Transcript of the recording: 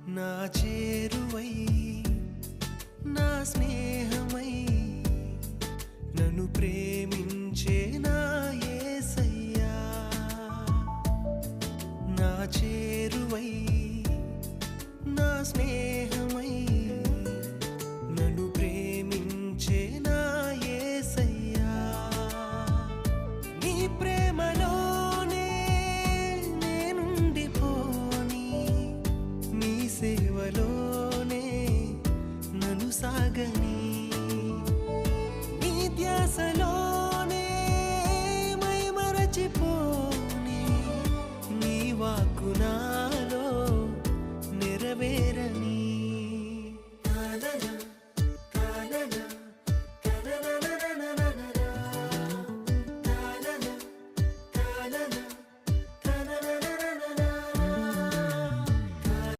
నా చేరువై నా స్నేహమై నన్ను ప్రేమించే నా యేసయ్యా నా చేరువై నా స్నేహమై నన్ను ప్రేమించే నా యేసయ్యా నీ ప్రేమలోనే నేనుండిపోని నీ సేవలోనే నన్ను సాగని